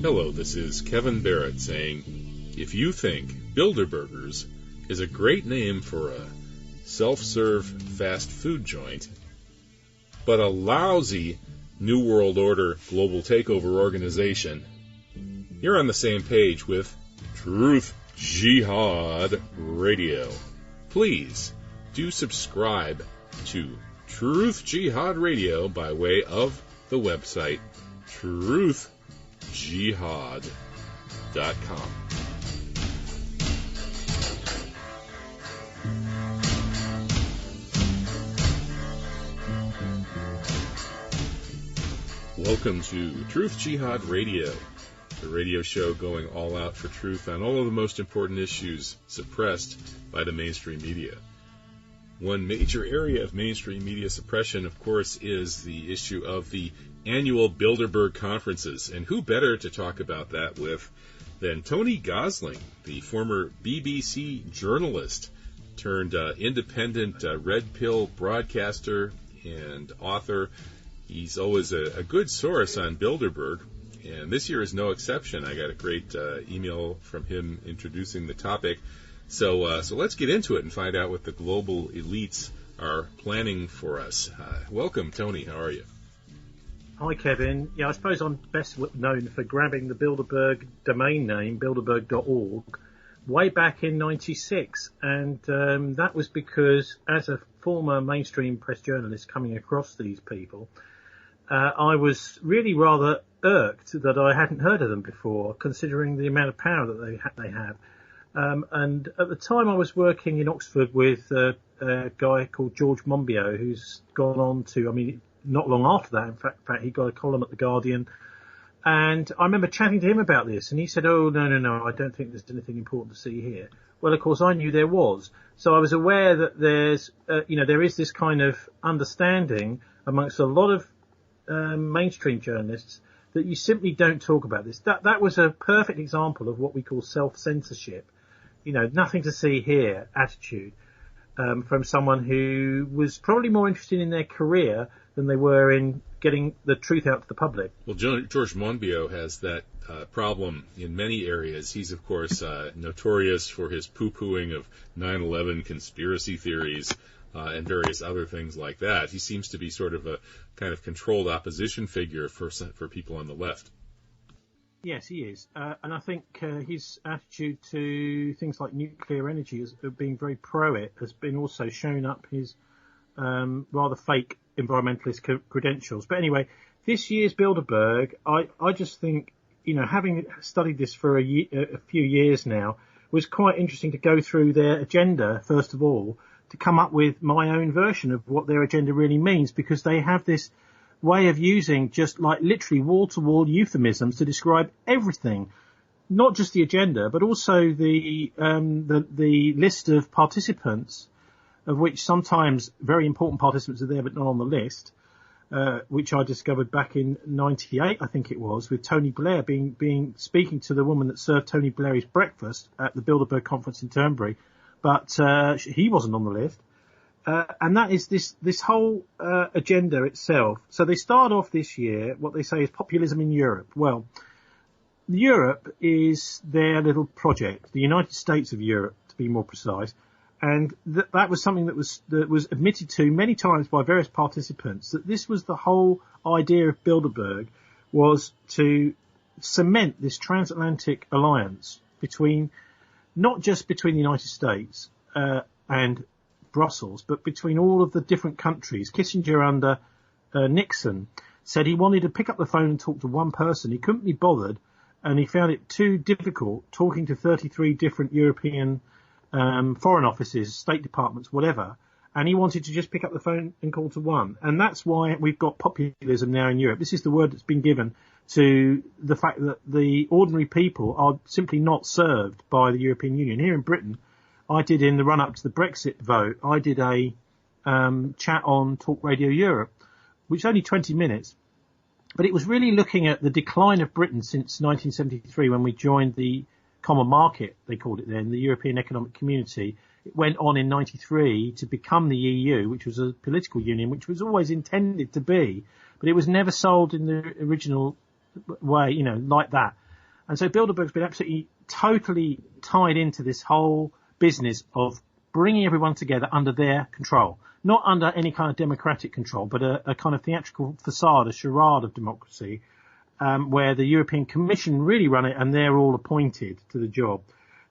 Hello, this is Kevin Barratt saying, if you think Bilderbergers is a great name for a self-serve fast food joint, but a lousy New World Order global takeover organization, you're on the same page with Truth Jihad Radio. Please do subscribe to Truth Jihad Radio by way of the website truthjihad.com. Welcome to Truth Jihad Radio, the radio show going all out for truth on all of the most important issues suppressed by the mainstream media. One major area of mainstream media suppression, of course, is the issue of the annual Bilderberg conferences. And who better to talk about that with than Tony Gosling, the former BBC journalist turned independent red pill broadcaster and author. He's always a good source on Bilderberg, and this year is no exception. I got a great email from him introducing the topic. So let's get into it and find out what the global elites are planning for us. Welcome, Tony. How are you? Hi, Kevin. Yeah, I suppose I'm best known for grabbing the Bilderberg domain name, bilderberg.org, way back in '96. And that was because, as a former mainstream press journalist coming across these people, I was really rather irked that I hadn't heard of them before, considering the amount of power that they have. And at the time I was working in Oxford with a guy called George Monbiot, who's gone on to, not long after that, in fact, he got a column at The Guardian. And I remember chatting to him about this, and he said, oh, no, I don't think there's anything important to see here. Well, of course, I knew there was. So I was aware that there is this kind of understanding amongst a lot of mainstream journalists that you simply don't talk about this. That was a perfect example of what we call self-censorship. Nothing to see here attitude from someone who was probably more interested in their career than they were in getting the truth out to the public. Well, George Monbiot has that problem in many areas. He's, of course, notorious for his poo-pooing of 9/11 conspiracy theories and various other things like that. He seems to be sort of a kind of controlled opposition figure for people on the left. Yes, he is. And I think his attitude to things like nuclear energy as being very pro-it has been also shown up his rather fake environmentalist credentials. But anyway, this year's Bilderberg, I just think, having studied this for a few years now, was quite interesting to go through their agenda, first of all, to come up with my own version of what their agenda really means, because they have this way of using just like literally wall-to-wall euphemisms to describe everything, not just the agenda, but also the list of participants, of which sometimes very important participants are there but not on the list, which I discovered back in '98, I think it was, with Tony Blair speaking to the woman that served Tony Blair his breakfast at the Bilderberg conference in Turnberry, but he wasn't on the list. And that is this whole agenda itself. So they start off this year, what they say is populism in Europe. Well, Europe is their little project, the United States of Europe, to be more precise. And that was something that was admitted to many times by various participants, that this was the whole idea of Bilderberg, was to cement this transatlantic alliance not just between the United States and Brussels, but between all of the different countries. Kissinger under Nixon said he wanted to pick up the phone and talk to one person. He couldn't be bothered, and he found it too difficult talking to 33 different European foreign offices, state departments, whatever. And he wanted to just pick up the phone and call to one. And that's why we've got populism now in Europe. This is the word that's been given to the fact that the ordinary people are simply not served by the European Union. Here in Britain, I did, in the run-up to the Brexit vote, I did a chat on Talk Radio Europe, which is only 20 minutes, but it was really looking at the decline of Britain since 1973, when we joined the Common Market, they called it then, the European Economic Community. It went on in 93 to become the EU, which was a political union, which was always intended to be, but it was never sold in the original way, like that. And so Bilderberg's been absolutely, totally tied into this whole business of bringing everyone together under their control, not under any kind of democratic control, but a kind of theatrical facade, a charade of democracy, where the European Commission really run it and they're all appointed to the job.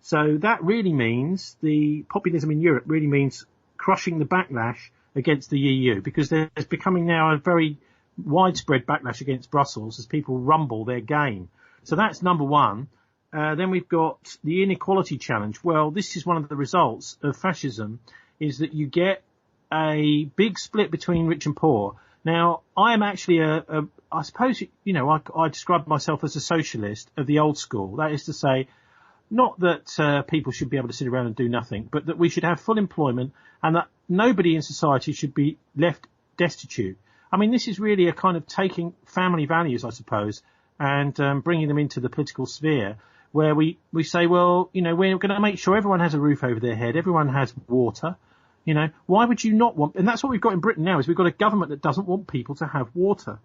So that really means the populism in Europe really means crushing the backlash against the EU, because there's becoming now a very widespread backlash against Brussels as people rumble their game. So that's number one. Then we've got the inequality challenge. Well, this is one of the results of fascism, is that you get a big split between rich and poor. Now, I am actually I suppose, I describe myself as a socialist of the old school. That is to say, not that people should be able to sit around and do nothing, but that we should have full employment and that nobody in society should be left destitute. I mean, this is really a kind of taking family values, I suppose, and bringing them into the political sphere, where we say, well, we're going to make sure everyone has a roof over their head, everyone has water. Why would you not want? And that's what we've got in Britain now, is we've got a government that doesn't want people to have water,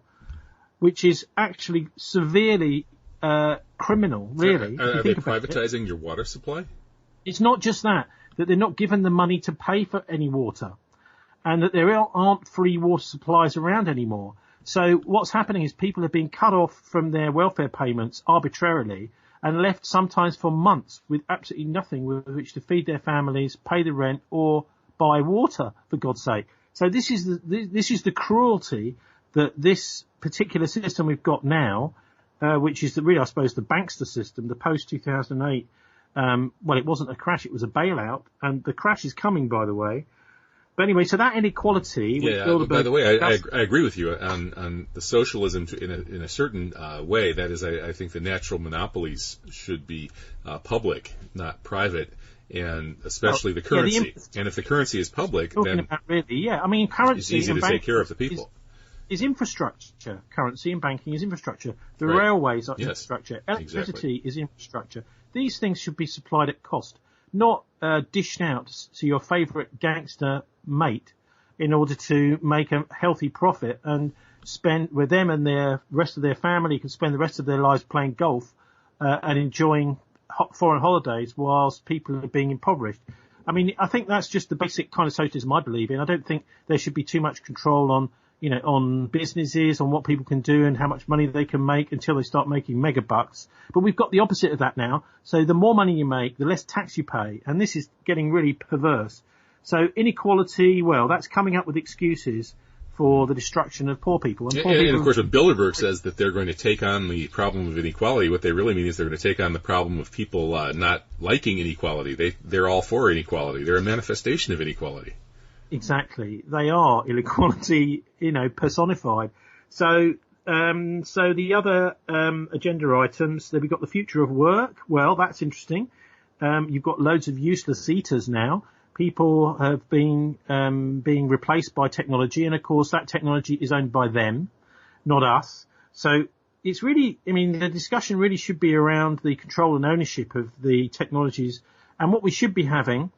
which is actually severely criminal, really. Are they privatizing your water supply? It's not just that they're not given the money to pay for any water, and that there aren't free water supplies around anymore. So what's happening is people are being cut off from their welfare payments arbitrarily and left sometimes for months with absolutely nothing with which to feed their families, pay the rent, or buy water, for God's sake. So this is the cruelty that this particular system we've got now, which is really, I suppose, the bankster system, the post-2008. Well, it wasn't a crash, it was a bailout, and the crash is coming, by the way. But anyway, so that inequality... by the way, I agree with you on the socialism in a certain way. That is, I think the natural monopolies should be public, not private, and especially the currency. And if the currency is public, then... currency... It's easy to take care of the people. Is infrastructure. Currency and banking is infrastructure. The railways are infrastructure. Electricity is infrastructure. These things should be supplied at cost, not dished out to your favourite gangster mate in order to make a healthy profit and spend with them, and the rest of their family can spend the rest of their lives playing golf and enjoying foreign holidays whilst people are being impoverished. I mean, I think that's just the basic kind of socialism I believe in. I don't think there should be too much control on businesses, on what people can do and how much money they can make until they start making mega bucks. But we've got the opposite of that now. So the more money you make, the less tax you pay. And this is getting really perverse. So inequality, well, that's coming up with excuses for the destruction of poor people. And of course, when Bilderberg says that they're going to take on the problem of inequality, what they really mean is they're going to take on the problem of people not liking inequality. They're all for inequality. They're a manifestation of inequality. Exactly. They are inequality, personified. So the other agenda items, we've got the future of work. Well, that's interesting. You've got loads of useless eaters now. People have been being replaced by technology, and of course that technology is owned by them, not us. So it's really, the discussion really should be around the control and ownership of the technologies, and what we should be having.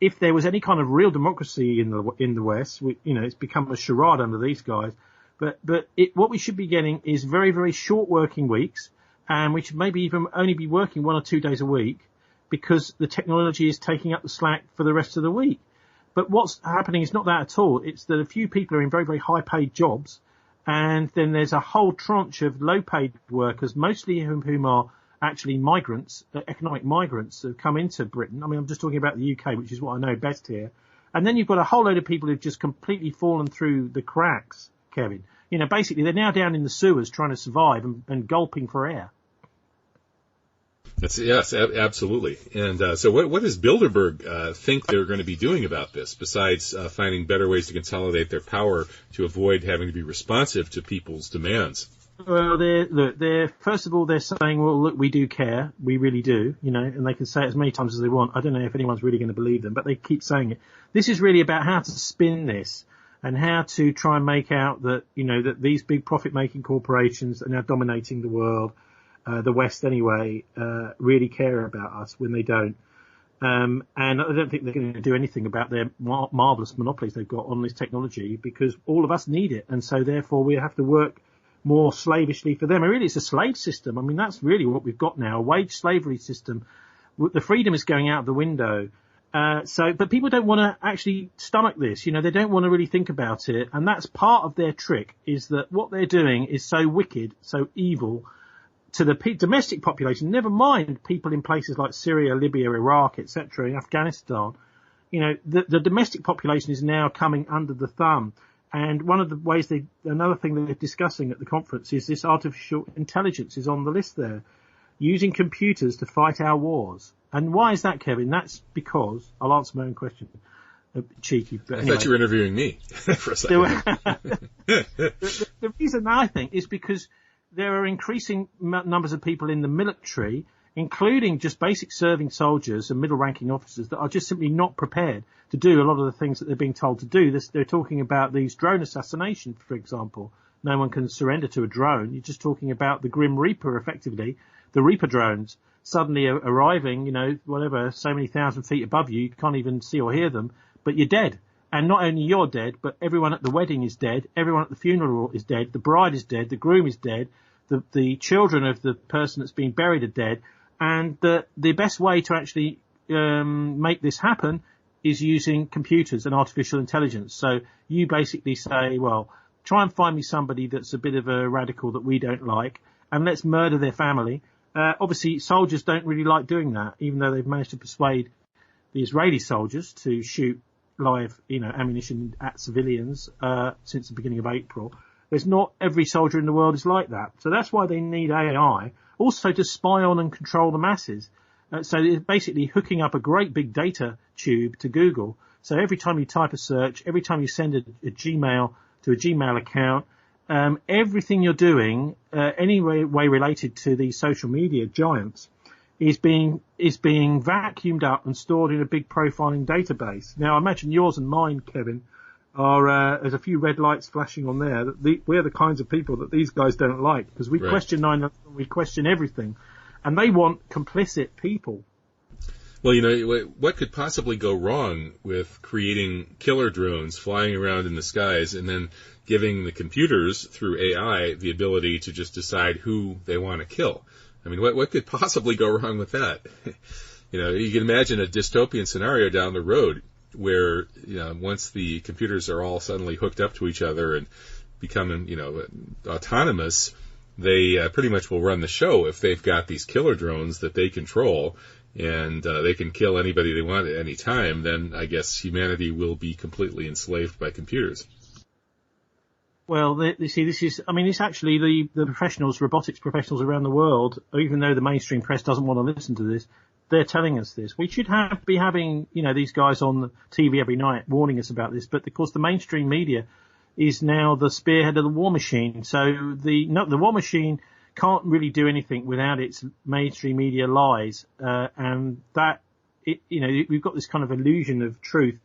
If there was any kind of real democracy in the West, it's become a charade under these guys. But what we should be getting is very, very short working weeks, and we should maybe even only be working 1 or 2 days a week, because the technology is taking up the slack for the rest of the week. But what's happening is not that at all. It's that a few people are in very, very high paid jobs, and then there's a whole tranche of low paid workers, mostly whom are actually migrants, economic migrants, have come into Britain. I mean, I'm just talking about the UK, which is what I know best here. And then you've got a whole load of people who've just completely fallen through the cracks, Kevin. Basically, they're now down in the sewers trying to survive and gulping for air. Yes, absolutely. And so what does Bilderberg think they're going to be doing about this, besides finding better ways to consolidate their power to avoid having to be responsive to people's demands? Well, first of all, they're saying, well, look, we do care. We really do, and they can say it as many times as they want. I don't know if anyone's really going to believe them, but they keep saying it. This is really about how to spin this and how to try and make out that, that these big profit-making corporations are now dominating the world, the West anyway, really care about us when they don't. And I don't think they're going to do anything about their marvellous monopolies they've got on this technology, because all of us need it. And so therefore we have to work more slavishly for them. And really, it's a slave system. I mean, that's really what we've got now, a wage slavery system. The freedom is going out the window. But people don't want to actually stomach this. You know, they don't want to really think about it. And that's part of their trick, is that what they're doing is so wicked, so evil to the domestic population, never mind people in places like Syria, Libya, Iraq, etc., in Afghanistan. You know, the domestic population is now coming under the thumb. And one of the ways another thing that they're discussing at the conference is this artificial intelligence is on the list there, using computers to fight our wars. And why is that, Kevin? That's because, I'll answer my own question. Cheeky. But anyway. I thought you were interviewing me for a second. The reason I think is because there are increasing numbers of people in the military, including just basic serving soldiers and middle-ranking officers, that are just simply not prepared to do a lot of the things that they're being told to do. They're talking about these drone assassinations, for example. No one can surrender to a drone. You're just talking about the Grim Reaper, effectively, the Reaper drones suddenly arriving, you know, whatever, so many thousand feet above you, you can't even see or hear them, but you're dead. And not only you're dead, but everyone at the wedding is dead, everyone at the funeral is dead, the bride is dead, the groom is dead, the children of the person that's been buried are dead. And the best way to actually make this happen is using computers and artificial intelligence. So you basically say, well, try and find me somebody that's a bit of a radical that we don't like, and let's murder their family. Obviously, soldiers don't really like doing that, even though they've managed to persuade the Israeli soldiers to shoot live, ammunition at civilians since the beginning of April. There's not every soldier in the world is like that. So that's why they need AI, also to spy on and control the masses. So it's basically hooking up a great big data tube to Google. So every time you type a search, every time you send a Gmail to a Gmail account, everything you're doing, any way related to these social media giants, is being vacuumed up and stored in a big profiling database. Now, I imagine yours and mine, Kevin, are there's a few red lights flashing on there. We're the kinds of people that these guys don't like, because we question 9/11, we question everything, and they want complicit people. Well, what could possibly go wrong with creating killer drones flying around in the skies and then giving the computers through AI the ability to just decide who they want to kill? I mean, what could possibly go wrong with that? You can imagine a dystopian scenario down the road where, once the computers are all suddenly hooked up to each other and becoming, autonomous, they pretty much will run the show if they've got these killer drones that they control, and they can kill anybody they want at any time. Then I guess humanity will be completely enslaved by computers. Well, it's actually the professionals, robotics professionals around the world, even though the mainstream press doesn't want to listen to this, they're telling us this. We should be having, these guys on the TV every night warning us about this, but of course the mainstream media is now the spearhead of the war machine. So the war machine can't really do anything without its mainstream media lies, and that, we've got this kind of illusion of truth.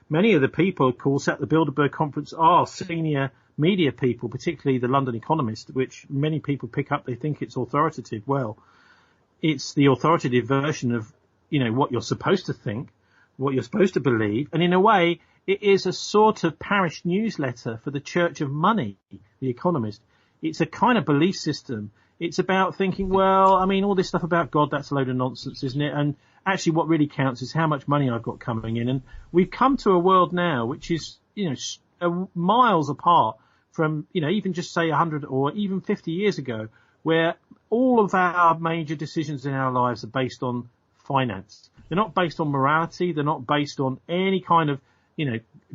Many of the people, of course, at the Bilderberg conference are senior media people, particularly the London Economist, which many people pick up. They think it's authoritative. Well, it's the authoritative version of, what you're supposed to think, what you're supposed to believe. And in a way, it is a sort of parish newsletter for the Church of Money, the Economist. It's a kind of belief system. It's about thinking, all this stuff about God, that's a load of nonsense, isn't it? And actually what really counts is how much money I've got coming in. And we've come to a world now which is, miles apart from, even just say 100 or even 50 years ago, where all of our major decisions in our lives are based on finance. They're not based on morality. They're not based on any kind of,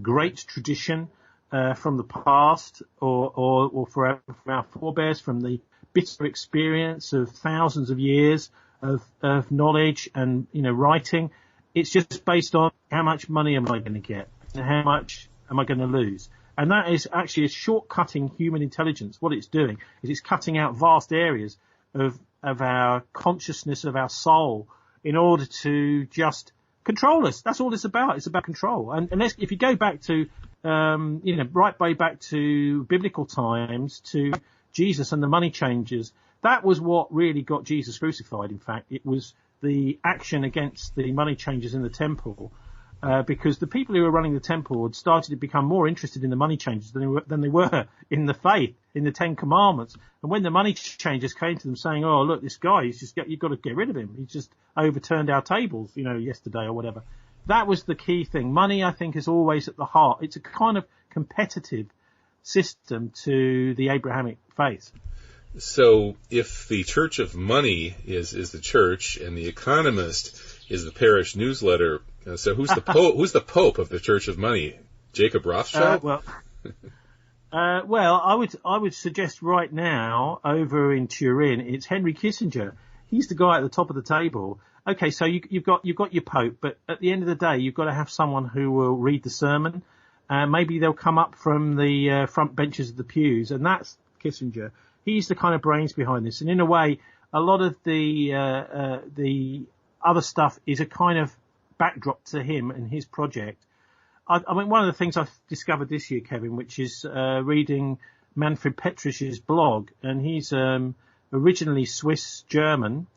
great tradition from the past or for our forebears, from the bitter experience of thousands of years of knowledge and, writing. It's just based on how much money am I going to get and how much am I going to lose. And that is actually a shortcutting human intelligence. What it's doing is it's cutting out vast areas of our consciousness, of our soul, in order to just control us. That's all it's about. It's about control. And if you go back to, right way back to biblical times, to Jesus and the money changers, that was what really got Jesus crucified. In fact, it was the action against the money changers in the temple. because the people who were running the temple had started to become more interested in the money changers than they were in the faith, in the Ten Commandments. And when the money changers came to them saying, "Oh, look, this guy, you've got to get rid of him. He's just overturned our tables, yesterday or whatever." That was the key thing. Money, I think, is always at the heart. It's a kind of competitive system to the Abrahamic faith. So if the Church of Money is the church and the Economist is the parish newsletter, so who's the Pope? Who's the Pope of the Church of Money? Jacob Rothschild? Well, I would suggest right now over in Turin, it's Henry Kissinger. He's the guy at the top of the table. Okay, so you've got your Pope, but at the end of the day, you've got to have someone who will read the sermon. Maybe they'll come up from the front benches of the pews, and that's Kissinger. He's the kind of brains behind this, and in a way, a lot of the other stuff is a kind of backdrop to him and his project. I mean, one of the things I've discovered this year, Kevin, which is reading Manfred Petrisch's blog, and he's originally Swiss-German,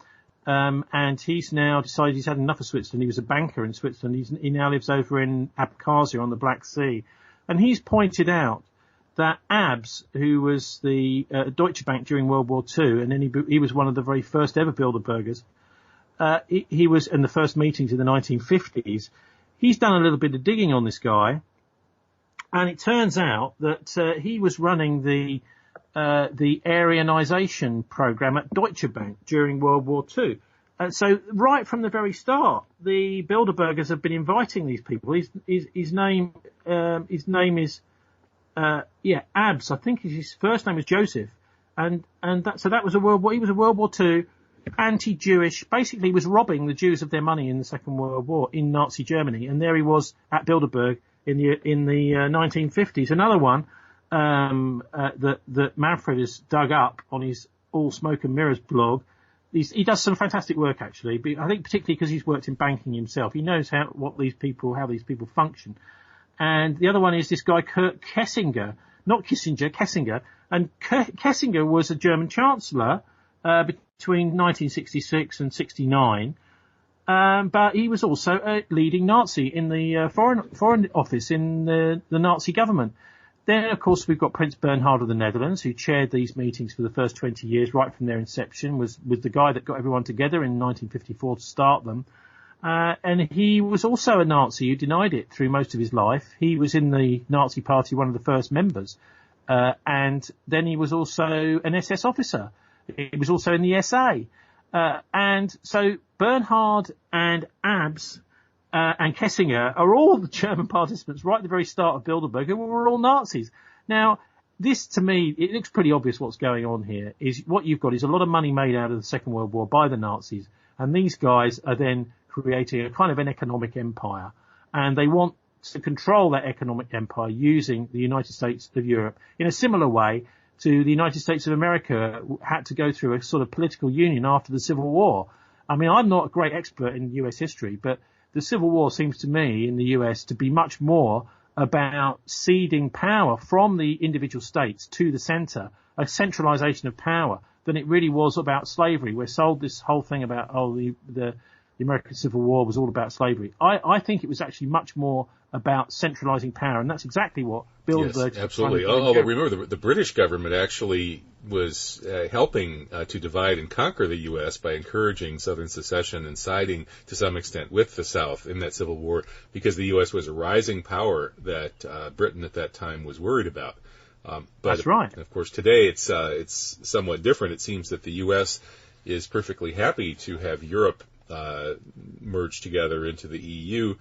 and he's now decided he's had enough of Switzerland. He was a banker in Switzerland. He now lives over in Abkhazia on the Black Sea, and he's pointed out that Abs, who was the Deutsche Bank during World War II, and then he was one of the very first ever Bilderbergers. He was in the first meetings in the 1950s. He's done a little bit of digging on this guy, and it turns out that he was running the Aryanization program at Deutsche Bank during World War II. And so right from the very start, the Bilderbergers have been inviting these people. His name is Abs. I think his first name was Joseph, and that was he was a World War II anti-Jewish. Basically, was robbing the Jews of their money in the Second World War in Nazi Germany, and there he was at Bilderberg in the 1950s. Another one that Manfred has dug up on his All Smoke and Mirrors blog. He does some fantastic work, actually. But I think particularly because he's worked in banking himself, he knows how these people function. And the other one is this guy Kurt Kessinger, not Kissinger, Kessinger. And Kessinger was a German chancellor between 1966 and 69. But he was also a leading Nazi in the foreign office in the Nazi government. Then, of course, we've got Prince Bernhard of the Netherlands, who chaired these meetings for the first 20 years, right from their inception, was the guy that got everyone together in 1954 to start them. And he was also a Nazi who denied it through most of his life. He was in the Nazi party, one of the first members. And then he was also an SS officer. He was also in the SA. And so Bernhard and Abs and Kessinger are all the German participants right at the very start of Bilderberg, who were all Nazis. Now, this, to me, it looks pretty obvious what's going on here. Is what you've got is a lot of money made out of the Second World War by the Nazis, and these guys are then creating a kind of an economic empire, and they want to control that economic empire using the United States of Europe in a similar way to the United States of America had to go through a sort of political union after the Civil War. I mean, I'm not a great expert in US history, but the Civil War seems to me in the US to be much more about ceding power from the individual states to the center, a centralization of power, than it really was about slavery. We're sold this whole thing about, the American Civil War was all about slavery. I think it was actually much more about centralizing power, and that's exactly what Bilderberg. Yes, absolutely. Although remember, the British government actually was helping to divide and conquer the U.S. by encouraging Southern secession and siding to some extent with the South in that Civil War, because the U.S. was a rising power that Britain at that time was worried about. But that's right. Of course, today it's somewhat different. It seems that the U.S. is perfectly happy to have Europe merged together into the EU,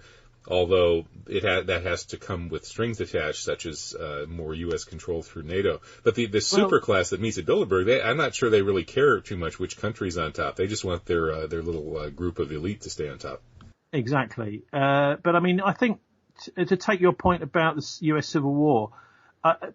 although that has to come with strings attached, such as more U.S. control through NATO. But the superclass that meets at Bilderberg, I'm not sure they really care too much which country's on top. They just want their little group of elite to stay on top. Exactly. But I mean, I think to take your point about the U.S. Civil War,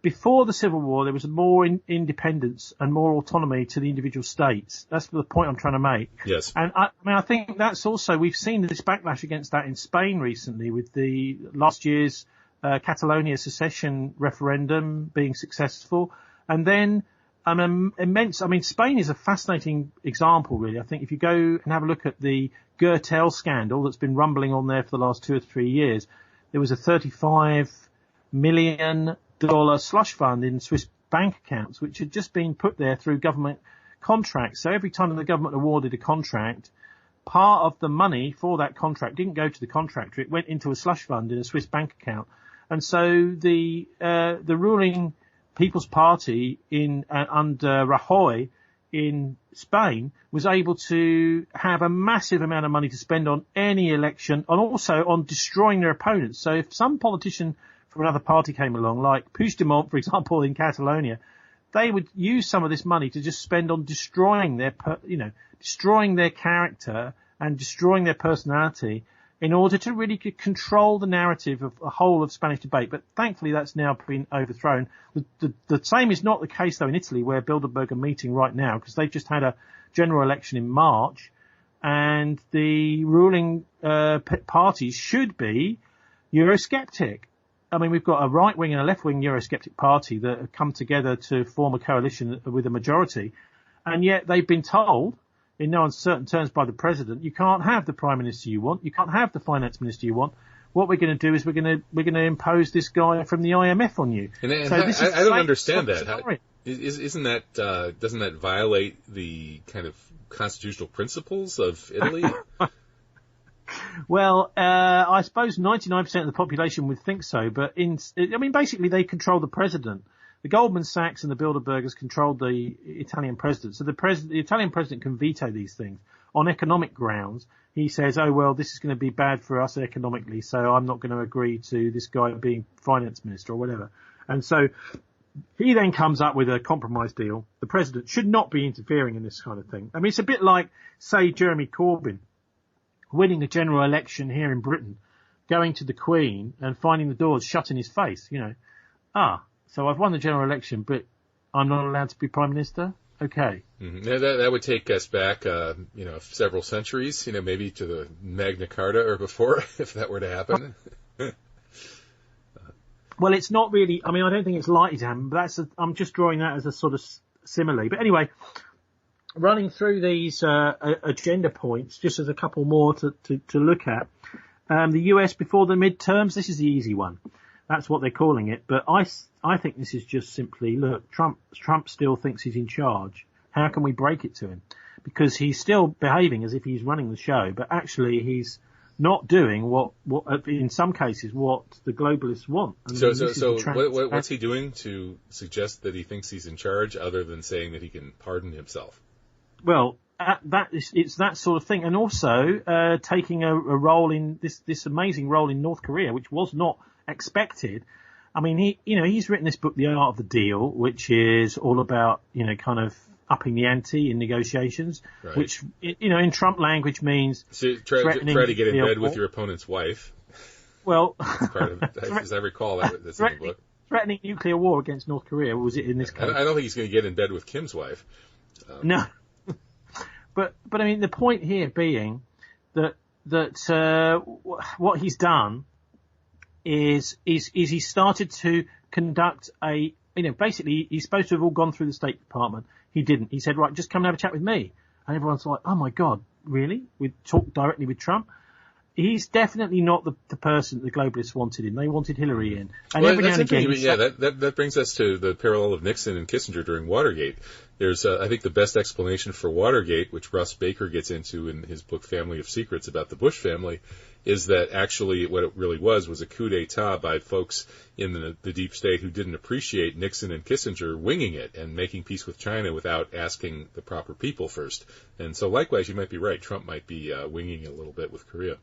before the Civil War, there was more independence and more autonomy to the individual states. That's the point I'm trying to make. Yes. And I think that's also, we've seen this backlash against that in Spain recently with the last year's Catalonia secession referendum being successful. And then immense. I mean, Spain is a fascinating example, really. I think if you go and have a look at the Gürtel scandal that's been rumbling on there for the last 2 or 3 years, there was a $35 million slush fund in Swiss bank accounts, which had just been put there through government contracts. So every time the government awarded a contract, part of the money for that contract didn't go to the contractor. It went into a slush fund in a Swiss bank account. And so the ruling People's Party under Rajoy in Spain was able to have a massive amount of money to spend on any election and also on destroying their opponents. So if some politician from another party came along, like Puigdemont, for example, in Catalonia, they would use some of this money to just spend on destroying destroying their character and destroying their personality in order to really control the narrative of the whole of Spanish debate. But thankfully that's now been overthrown. The same is not the case though in Italy, where Bilderberg are meeting right now, because they've just had a general election in March, and the ruling parties should be Eurosceptic. I mean, we've got a right-wing and a left-wing Eurosceptic party that have come together to form a coalition with a majority, and yet they've been told in no uncertain terms by the president, you can't have the prime minister you want, you can't have the finance minister you want. What we're going to do is we're going to impose this guy from the IMF on you. And I don't understand that. Isn't that doesn't that violate the kind of constitutional principles of Italy? Well, I suppose 99% of the population would think so, but basically they control the president. The Goldman Sachs and the Bilderbergers controlled the Italian president. So the Italian president can veto these things on economic grounds. He says, oh, well, this is going to be bad for us economically, so I'm not going to agree to this guy being finance minister or whatever. And so he then comes up with a compromise deal. The president should not be interfering in this kind of thing. I mean, it's a bit like, say, Jeremy Corbyn winning a general election here in Britain, going to the Queen and finding the doors shut in his face, so I've won the general election, but I'm not allowed to be prime minister? Okay. Mm-hmm. Yeah, that would take us back, several centuries, maybe to the Magna Carta or before, if that were to happen. Well, it's not really, I don't think it's likely to happen, but I'm just drawing that as a sort of simile. But anyway, running through these agenda points, just as a couple more to look at. The US before the midterms, this is the easy one. That's what they're calling it. But I think this is just simply, look, Trump still thinks he's in charge. How can we break it to him? Because he's still behaving as if he's running the show, but actually he's not doing what in some cases, what the globalists want. So what's he doing to suggest that he thinks he's in charge, other than saying that he can pardon himself? Well, it's that sort of thing. And also, taking a role in this amazing role in North Korea, which was not expected. I mean, he's written this book, The Art of the Deal, which is all about, kind of upping the ante in negotiations, right. Which, in Trump language means try to get in bed with your opponent's wife. Well, as I recall, that's in the book. Threatening nuclear war against North Korea, was it in this case? I don't think he's going to get in bed with Kim's wife. No. But I mean, the point here being that what he's done is he started to conduct basically he's supposed to have all gone through the State Department. He didn't. He said, right, just come and have a chat with me. And everyone's like, oh my God, really? We talked directly with Trump? He's definitely not the person the globalists wanted in. They wanted Hillary in. And well, every now and again, that brings us to the parallel of Nixon and Kissinger during Watergate. There's, I think, the best explanation for Watergate, which Russ Baker gets into in his book Family of Secrets about the Bush family, is that actually what it really was a coup d'etat by folks in the deep state who didn't appreciate Nixon and Kissinger winging it and making peace with China without asking the proper people first. And so likewise, you might be right. Trump might be winging it a little bit with Korea.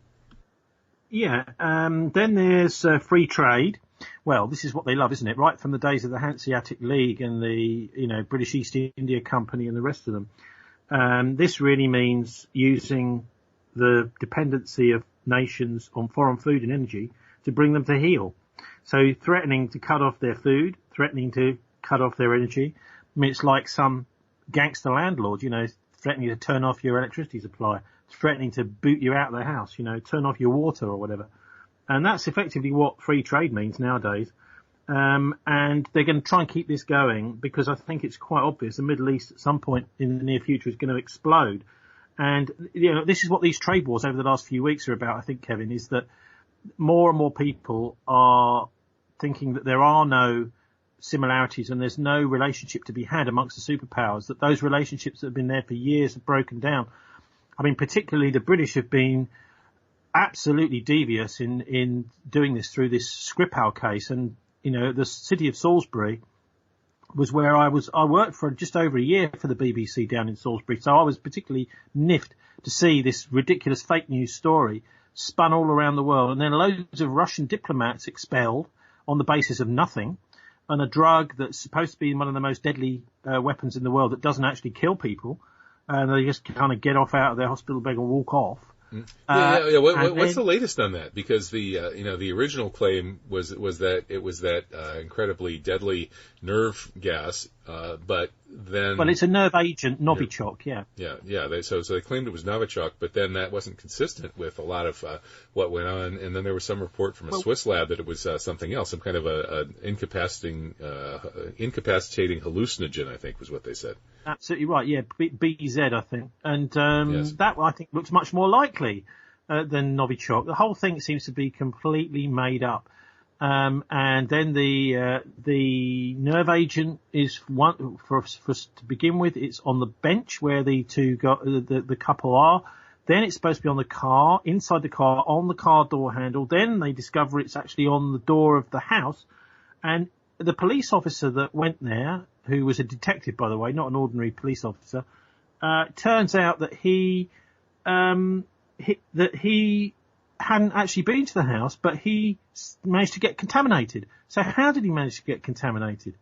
Yeah. Then there's free trade. Well, this is what they love, isn't it? Right from the days of the Hanseatic League and the British East India Company and the rest of them. This really means using the dependency of nations on foreign food and energy to bring them to heel. So threatening to cut off their food, threatening to cut off their energy. I mean, it's like some gangster landlord, threatening to turn off your electricity supply, threatening to boot you out of the house, turn off your water or whatever. And that's effectively what free trade means nowadays. And they're going to try and keep this going because I think it's quite obvious the Middle East at some point in the near future is going to explode. And, this is what these trade wars over the last few weeks are about, I think, Kevin, is that more and more people are thinking that there are no similarities and there's no relationship to be had amongst the superpowers, that those relationships that have been there for years have broken down. I mean, particularly the British have been absolutely devious in doing this through this Skripal case. And, the city of Salisbury was where I worked for just over a year for the BBC down in Salisbury. So I was particularly miffed to see this ridiculous fake news story spun all around the world, and then loads of Russian diplomats expelled on the basis of nothing, and a drug that's supposed to be one of the most deadly weapons in the world that doesn't actually kill people, and they just kind of get off out of their hospital bed and walk off. What's the latest on that? Because the original claim was that it was that incredibly deadly nerve gas, but then it's a nerve agent, Novichok, So they claimed it was Novichok, but then that wasn't consistent with a lot of what went on, and then there was some report from a Swiss lab that it was something else, some kind of an incapacitating hallucinogen, I think was what they said. Absolutely right, yeah, BZ, I think. And that, I think, looks much more likely than Novichok. The whole thing seems to be completely made up. And then the nerve agent is one for us to begin with. It's on the bench where the the couple are. Then it's supposed to be on the car, inside the car, on the car door handle. Then they discover it's actually on the door of the house. And the police officer that went there, who was a detective, by the way, not an ordinary police officer, turns out that he hadn't actually been to the house, but he managed to get contaminated. So how did he manage to get contaminated?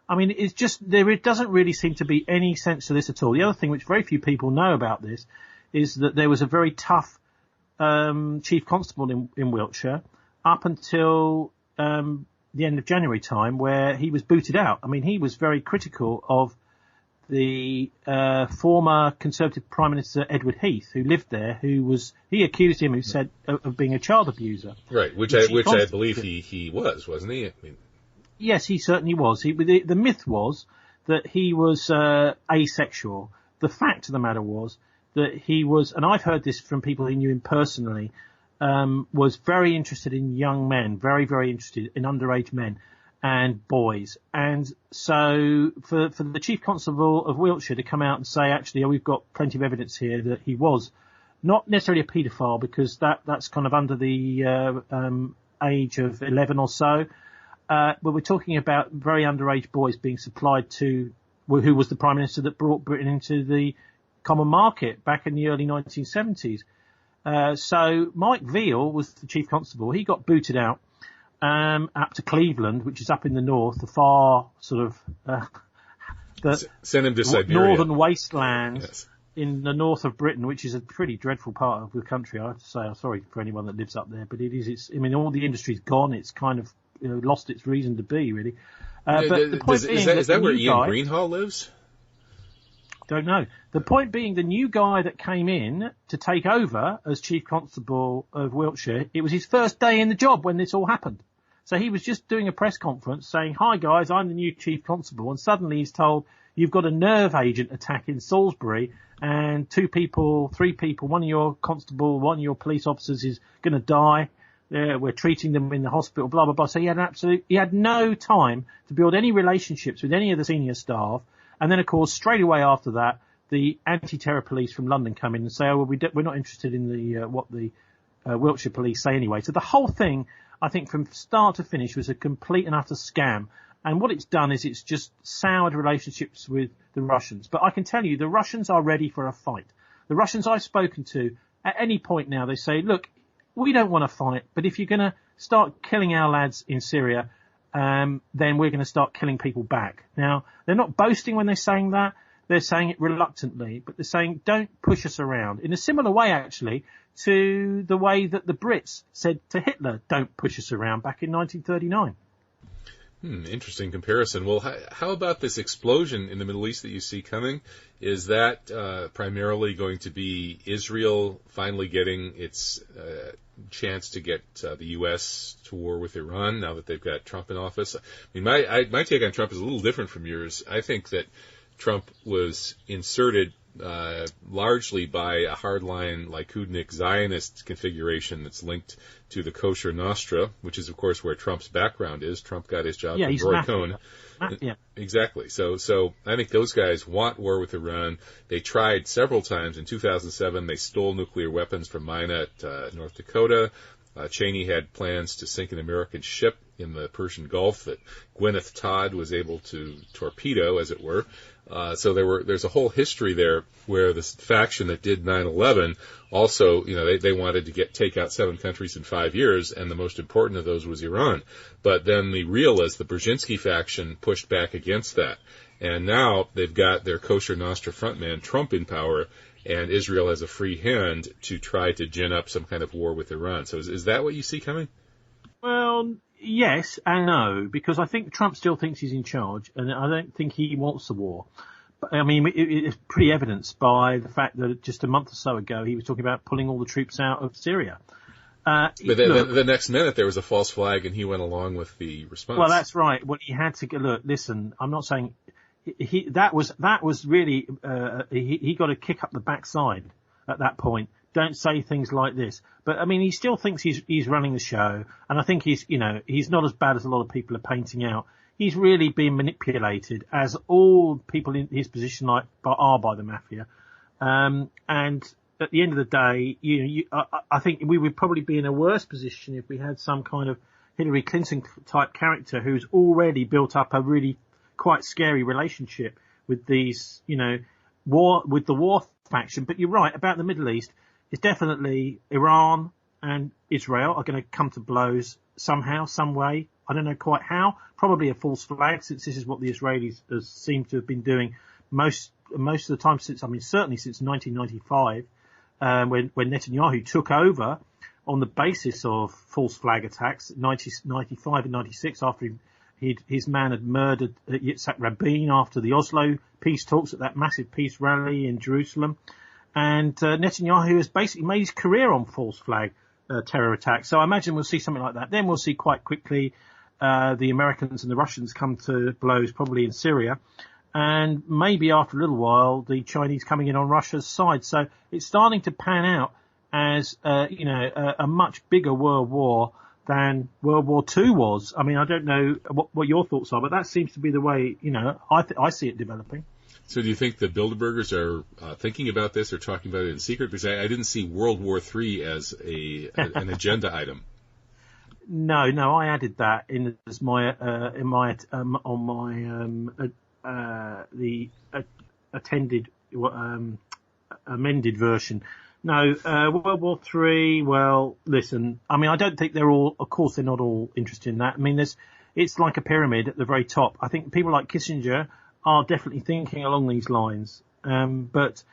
I mean, it's just, it doesn't really seem to be any sense to this at all. The other thing which very few people know about this is that there was a very tough chief constable in Wiltshire up until the end of January time, where he was booted out. I mean, he was very critical of the former Conservative Prime Minister Edward Heath, who lived there, he accused him, said, of being a child abuser. Right, which I believe he was, wasn't he? I mean, yes, he certainly was. The myth was that he was asexual. The fact of the matter was that he was, and I've heard this from people who knew him personally, was very interested in young men, very, very interested in underage men and boys. And so for the Chief Constable of Wiltshire to come out and say, actually, we've got plenty of evidence here that he was not necessarily a paedophile, because that's kind of under the age of 11 or so. But we're talking about very underage boys being supplied to who was the Prime Minister that brought Britain into the common market back in the early 1970s. So Mike Veal was the Chief Constable. He got booted out up to Cleveland, which is up in the north, the far sort of send him to Siberia. Northern wastelands in the north of Britain, which is a pretty dreadful part of the country. I have to say, I'm sorry for anyone that lives up there, but it is. I mean, all the industry's gone. It's kind of lost its reason to be, really. But the point being, is that where Ian Greenhall lives? Don't know. The point being, the new guy that came in to take over as Chief Constable of Wiltshire, it was his first day in the job when this all happened. So he was just doing a press conference saying, "Hi guys, I'm the new Chief Constable," and suddenly he's told, "You've got a nerve agent attack in Salisbury, and 2 people, 3 people, one of your constable, one of your police officers is going to die. We're treating them in the hospital, blah, blah, blah." So he had no time to build any relationships with any of the senior staff. And then, of course, straight away after that, the anti-terror police from London come in and say, "Oh, well, we're not interested in what the Wiltshire police say anyway." So the whole thing, I think, from start to finish, was a complete and utter scam. And what it's done is it's just soured relationships with the Russians. But I can tell you, the Russians are ready for a fight. The Russians I've spoken to, at any point now, they say, "Look, we don't want to fight, but if you're going to start killing our lads in Syria, then we're going to start killing people back." Now, they're not boasting when they're saying that. They're saying it reluctantly, but they're saying, "Don't push us around." In a similar way, actually, to the way that the Brits said to Hitler, "Don't push us around," back in 1939. Interesting comparison. Well, how about this explosion in the Middle East that you see coming? Is that primarily going to be Israel finally getting its chance to get the U.S. to war with Iran now that they've got Trump in office? I mean, my take on Trump is a little different from yours. I think that Trump was inserted largely by a hardline Likudnik Zionist configuration that's linked to the kosher Nostra, which is, of course, where Trump's background is. Trump got his job from Roy Cohn. Yeah. Exactly. So I think those guys want war with Iran. They tried several times. In 2007, they stole nuclear weapons from Minot, North Dakota. Cheney had plans to sink an American ship in the Persian Gulf that Gwyneth Todd was able to torpedo, as it were. So there's a whole history there where this faction that did 9/11 also, they wanted to take out 7 countries in 5 years, and the most important of those was Iran. But then the realists, the Brzezinski faction, pushed back against that. And now they've got their kosher Nostra frontman, Trump, in power, and Israel has a free hand to try to gin up some kind of war with Iran. So is that what you see coming? Well, yes and no, because I think Trump still thinks he's in charge, and I don't think he wants the war. But, I mean, it's pretty evidenced by the fact that just a month or so ago he was talking about pulling all the troops out of Syria. But the next minute there was a false flag, and he went along with the response. Well, that's right. Well, he had to look. Listen, I'm not saying that was really he got a kick up the backside at that point. Don't say things like this. But I mean, he still thinks he's running the show, and I think he's not as bad as a lot of people are painting out. He's really being manipulated, as all people in his position are by the mafia. And at the end of the day, I think we would probably be in a worse position if we had some kind of Hillary Clinton type character who's already built up a really quite scary relationship with these, the war faction. But you're right about the Middle East. It's definitely Iran and Israel are going to come to blows somehow, some way. I don't know quite how. Probably a false flag, since this is what the Israelis seem to have been doing most of the time certainly since 1995, when Netanyahu took over on the basis of false flag attacks, 95 and 96, after his man had murdered Yitzhak Rabin after the Oslo peace talks at that massive peace rally in Jerusalem. And Netanyahu has basically made his career on false flag terror attacks. So I imagine we'll see something like that. Then we'll see quite quickly the Americans and the Russians come to blows, probably in Syria. And maybe after a little while, the Chinese coming in on Russia's side. So it's starting to pan out as, a much bigger world war than World War II was. I mean, I don't know what your thoughts are, but that seems to be the way, I see it developing. So do you think the Bilderbergers are thinking about this or talking about it in secret? Because I didn't see World War III as an agenda item. No, I added that in as the attended amended version. No, World War III. Well, listen. I mean, I don't think they're not all interested in that. I mean, it's like a pyramid at the very top. I think people like Kissinger are definitely thinking along these lines. But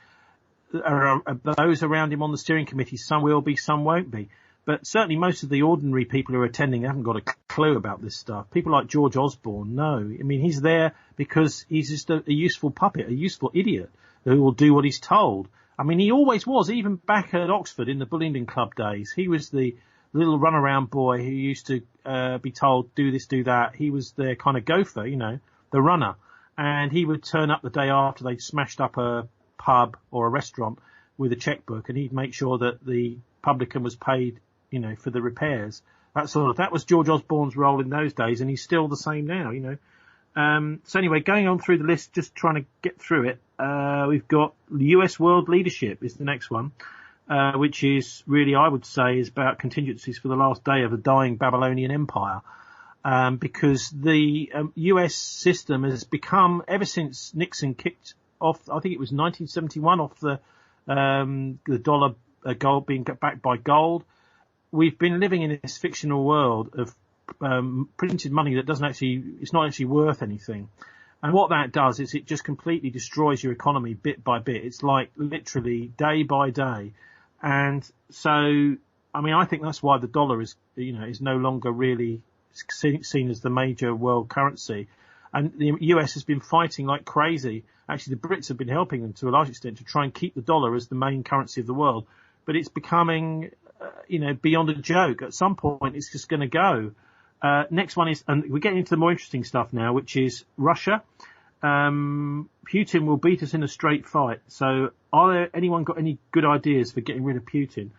those around him on the steering committee, some will be, some won't be. But certainly most of the ordinary people who are attending haven't got a clue about this stuff. People like George Osborne, no. I mean, he's there because he's just a useful puppet, a useful idiot who will do what he's told. I mean, he always was, even back at Oxford in the Bullingdon Club days. He was the little runaround boy who used to be told, do this, do that. He was the kind of gopher, the runner. And he would turn up the day after they'd smashed up a pub or a restaurant with a checkbook, and he'd make sure that the publican was paid, for the repairs. That was George Osborne's role in those days, and he's still the same now, So anyway, going on through the list, just trying to get through it, we've got US world leadership is the next one, which is really, I would say, is about contingencies for the last day of the dying Babylonian Empire. Because the US system has become, ever since Nixon kicked off, I think it was 1971, off the dollar gold being backed by gold, we've been living in this fictional world of printed money that it's not actually worth anything. And what that does is it just completely destroys your economy bit by bit. It's like literally day by day. And so, I mean, I think that's why the dollar is no longer really seen as the major world currency. And the US has been fighting like crazy. Actually, the Brits have been helping them to a large extent to try and keep the dollar as the main currency of the world. But it's becoming, beyond a joke. At some point, it's just going to go. Next one is, and we're getting into the more interesting stuff now, which is Russia. Putin will beat us in a straight fight. So anyone got any good ideas for getting rid of Putin?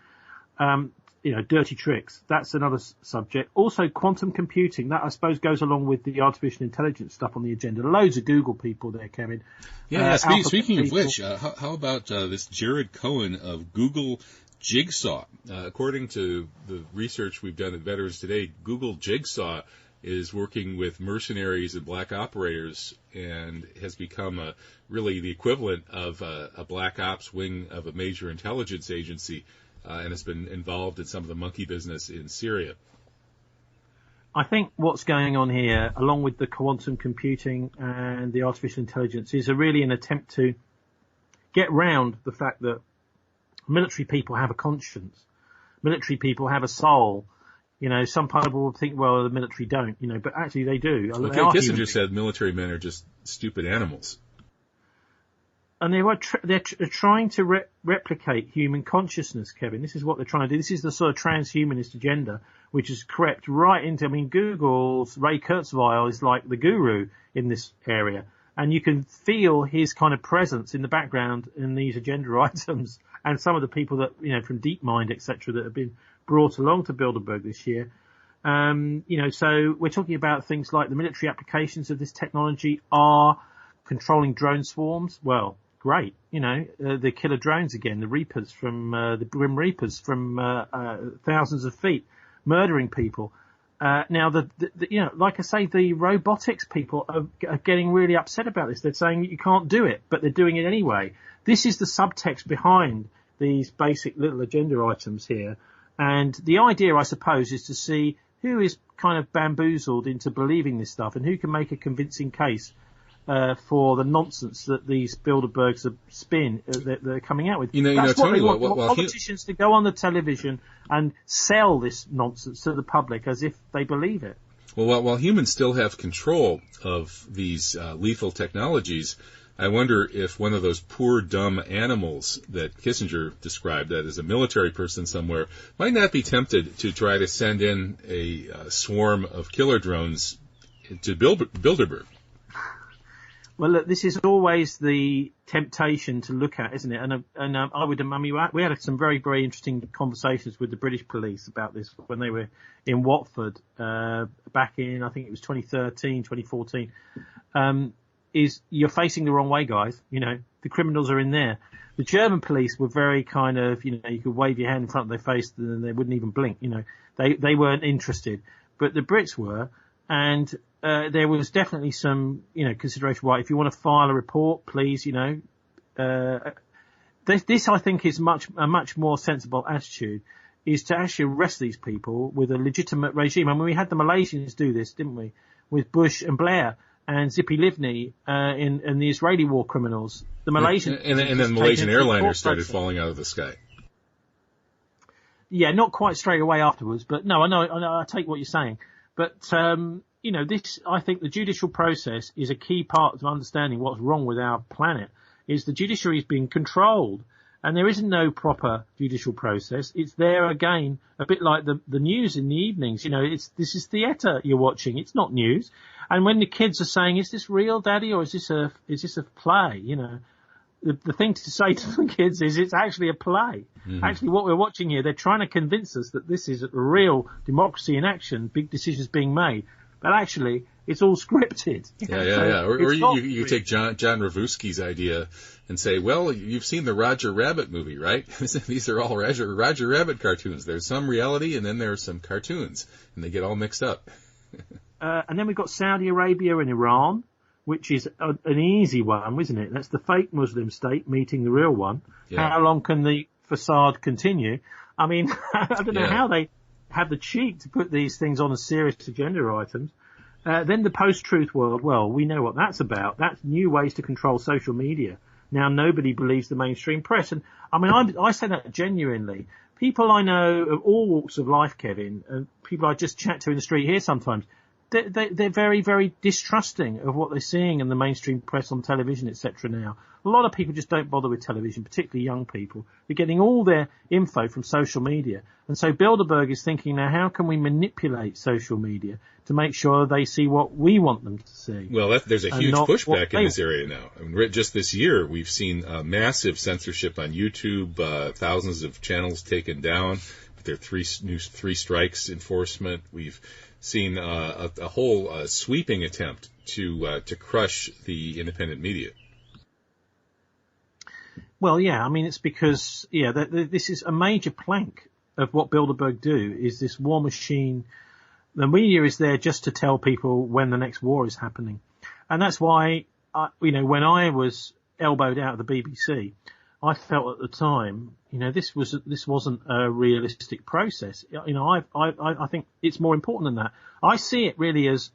Dirty tricks. That's another subject. Also, quantum computing. That, I suppose, goes along with the artificial intelligence stuff on the agenda. Loads of Google people there, Kevin. Yeah. Speaking of which, how about this Jared Cohen of Google Jigsaw? According to the research we've done at Veterans Today, Google Jigsaw is working with mercenaries and black operators and has become really the equivalent of a black ops wing of a major intelligence agency. And has been involved in some of the monkey business in Syria. I think what's going on here, along with the quantum computing and the artificial intelligence, is really an attempt to get round the fact that military people have a conscience. Military people have a soul. Some people will think, well, the military don't, but actually they do. Well, Kissinger said military men are just stupid animals. And they're trying to replicate human consciousness, Kevin. This is what they're trying to do. This is the sort of transhumanist agenda, which is crept right into, Google's Ray Kurzweil is like the guru in this area. And you can feel his kind of presence in the background in these agenda items. And some of the people that, from DeepMind, etc., that have been brought along to Bilderberg this year. So we're talking about things like the military applications of this technology are controlling drone swarms. Well, great. The killer drones again, the Reapers from, the Grim Reapers from, thousands of feet, murdering people. Now like I say, the robotics people are getting really upset about this. They're saying you can't do it, but they're doing it anyway. This is the subtext behind these basic little agenda items here. And the idea, I suppose, is to see who is kind of bamboozled into believing this stuff and who can make a convincing case for the nonsense that these Bilderbergs spin that they're coming out with. That's what Tony, they want politicians to go on the television and sell this nonsense to the public as if they believe it. Well, while humans still have control of these lethal technologies, I wonder if one of those poor, dumb animals that Kissinger described, that as a military person somewhere, might not be tempted to try to send in a swarm of killer drones to Bilderberg. Well, look, this is always the temptation to look at, isn't it? We had some very, very interesting conversations with the British police about this when they were in Watford back in, I think it was 2013, 2014. Is you're facing the wrong way, guys. The criminals are in there. The German police were very kind of, you could wave your hand in front of their face and they wouldn't even blink. They weren't interested, but the Brits were. And there was definitely some, consideration. Right, if you want to file a report, please, this I think is a much more sensible attitude, is to actually arrest these people with a legitimate regime. We had the Malaysians do this, didn't we, with Bush and Blair and Zippy Livni and the Israeli war criminals. The Malaysians and then Malaysian airliners started falling out of the sky. Yeah, not quite straight away afterwards, but no, I know, I take what you're saying. But, I think the judicial process is a key part of understanding what's wrong with our planet, is the judiciary is being controlled. And there isn't no proper judicial process. It's there again, a bit like the news in the evenings. This is theatre you're watching. It's not news. And when the kids are saying, is this real, Daddy, or is this a play? The thing to say to the kids is it's actually a play. Mm-hmm. Actually, what we're watching here, they're trying to convince us that this is a real democracy in action, big decisions being made. But actually, it's all scripted. Yeah. Or you take John Ravusky's idea and say, well, you've seen the Roger Rabbit movie, right? These are all Roger Rabbit cartoons. There's some reality and then there's some cartoons, and they get all mixed up. And then we've got Saudi Arabia and Iran, which is an easy one, isn't it? That's the fake Muslim state meeting the real one. Yeah. How long can the facade continue? I don't know how they have the cheek to put these things on as serious agenda items. Then the post-truth world, well, we know what that's about. That's new ways to control social media. Now nobody believes the mainstream press. And I say that genuinely. people I know of all walks of life, Kevin, and people I just chat to in the street here sometimes, they're very, very distrusting of what they're seeing in the mainstream press on television, etc. now. A lot of people just don't bother with television, particularly young people. They're getting all their info from social media. And so Bilderberg is thinking now, how can we manipulate social media to make sure they see what we want them to see? Well, there's a huge pushback in this area now. I mean, just this year, we've seen massive censorship on YouTube, thousands of channels taken down. There are three strikes enforcement. We've seen a whole sweeping attempt to crush the independent media. Well, yeah, I mean, it's because, this is a major plank of what Bilderberg do, is this war machine. The media is there just to tell people when the next war is happening. And that's why, when I was elbowed out of the BBC, I felt at the time, this wasn't a realistic process. I think it's more important than that. I see it really as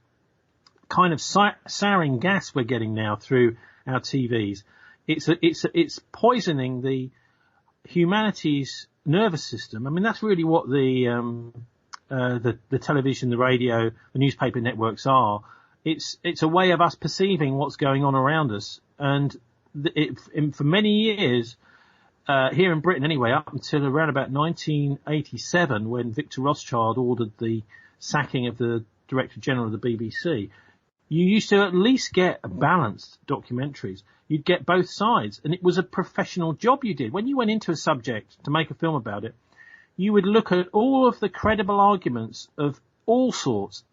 kind of sarin gas we're getting now through our TVs. It's poisoning the humanity's nervous system. I mean, that's really what the television, the radio, the newspaper networks are. It's a way of us perceiving what's going on around us. And for many years, here in Britain anyway, up until around about 1987, when Victor Rothschild ordered the sacking of the Director General of the BBC, you used to at least get balanced documentaries. You'd get both sides, and it was a professional job you did. When you went into a subject to make a film about it, you would look at all of the credible arguments of all sorts,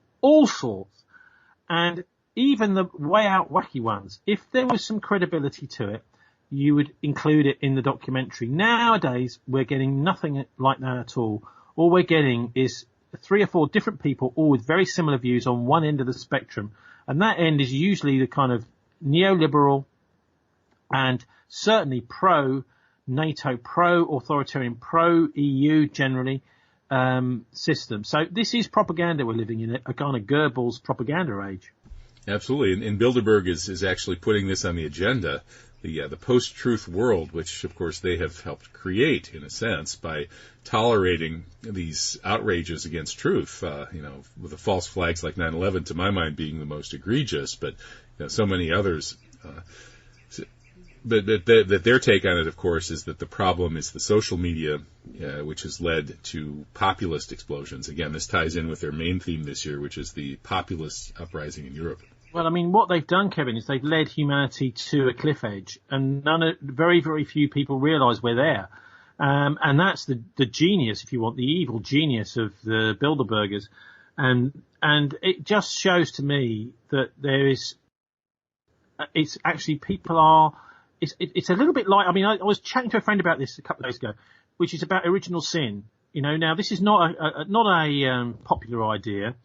and even the way out wacky ones. If there was some credibility to it, you would include it in the documentary. Nowadays, we're getting nothing like that at all. All we're getting is 3 or 4 different people, all with very similar views on one end of the spectrum. And that end is usually the kind of neoliberal and certainly pro-NATO, pro-authoritarian, pro-EU generally system. So this is propaganda we're living in, a kind of Goebbels propaganda age. Absolutely. And Bilderberg is actually putting this on the agenda, the post-truth world, which, of course, they have helped create, in a sense, by tolerating these outrages against truth, with the false flags like 9/11, to my mind, being the most egregious, but so many others. But their take on it, of course, is that the problem is the social media, which has led to populist explosions. Again, this ties in with their main theme this year, which is the populist uprising in Europe. Well, I mean, what they've done, Kevin, is they've led humanity to a cliff edge, and very, very few people realise we're there. And that's the genius, if you want, the evil genius of the Bilderbergers. And it just shows to me that it's actually it's a little bit like, I mean, I was chatting to a friend about this a couple of days ago, which is about original sin. Now this is not a popular idea,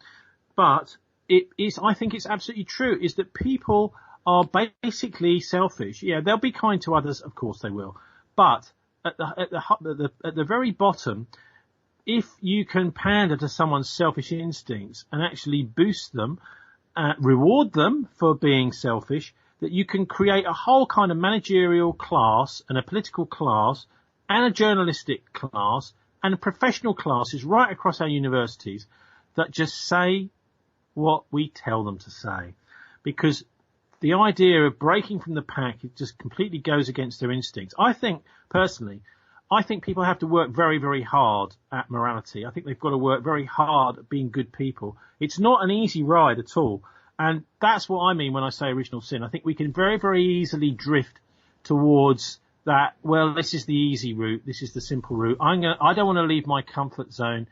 but it is, I think it's absolutely true, is that people are basically selfish. Yeah, they'll be kind to others, of course they will. But at the very bottom, if you can pander to someone's selfish instincts and actually boost them, reward them for being selfish, that you can create a whole kind of managerial class and a political class and a journalistic class and a professional classes right across our universities that just say what we tell them to say. Because the idea of breaking from the pack, it just completely goes against their instincts. I think people have to work very, very hard at morality. I think they've got to work very hard at being good people. It's not an easy ride at all. And that's what I mean when I say original sin. I think we can very, very easily drift towards that, well, this is the easy route, this is the simple route. I don't want to leave my comfort zone.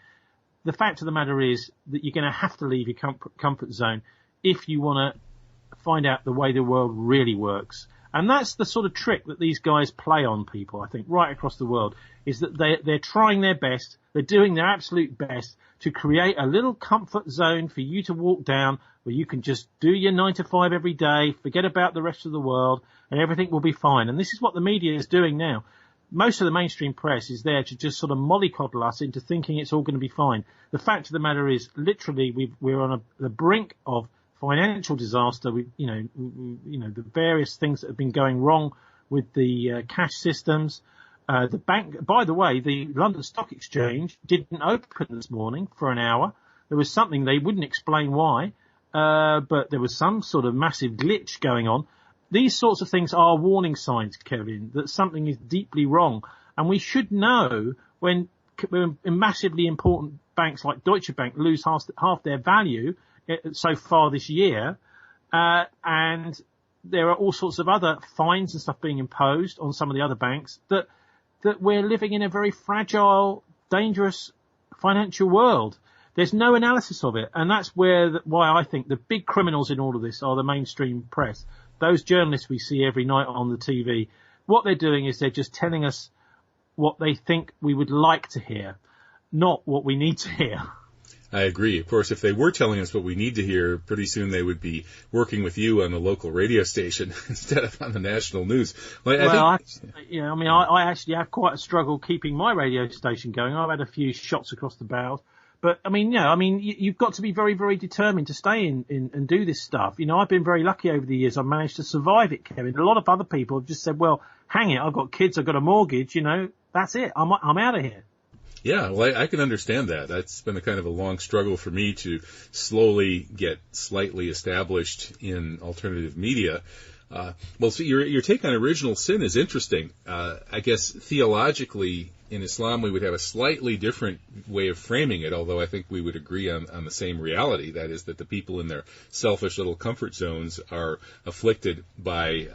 The fact of the matter is that you're going to have to leave your comfort zone if you want to find out the way the world really works. And that's the sort of trick that these guys play on people, I think, right across the world, is that they're trying their best, they're doing their absolute best to create a little comfort zone for you to walk down where you can just do your 9 to 5 every day, forget about the rest of the world, and everything will be fine. And this is what the media is doing now. Most of the mainstream press is there to just sort of mollycoddle us into thinking it's all going to be fine. The fact of the matter is, literally, we're on the brink of financial disaster. The various things that have been going wrong with the cash systems. The bank, by the way, the London Stock Exchange didn't open this morning for an hour. There was something, they wouldn't explain why, but there was some sort of massive glitch going on. These sorts of things are warning signs, Kevin, that something is deeply wrong. And we should know when massively important banks like Deutsche Bank lose half their value so far this year, and there are all sorts of other fines and stuff being imposed on some of the other banks, that we're living in a very fragile, dangerous financial world. There's no analysis of it, and that's why I think the big criminals in all of this are the mainstream press. Those journalists we see every night on the TV, what they're doing is they're just telling us what they think we would like to hear, not what we need to hear. I agree. Of course, if they were telling us what we need to hear, pretty soon they would be working with you on the local radio station instead of on the national news. I actually have quite a struggle keeping my radio station going. I've had a few shots across the bows. But, you've got to be very, very determined to stay in and do this stuff. I've been very lucky over the years. I've managed to survive it, Kevin. A lot of other people have just said, well, hang it, I've got kids, I've got a mortgage, that's it. I'm out of here. Yeah, well, I can understand that. That's been a kind of a long struggle for me to slowly get slightly established in alternative media. So your take on original sin is interesting. I guess theologically in Islam we would have a slightly different way of framing it, although I think we would agree on the same reality, that is that the people in their selfish little comfort zones are afflicted by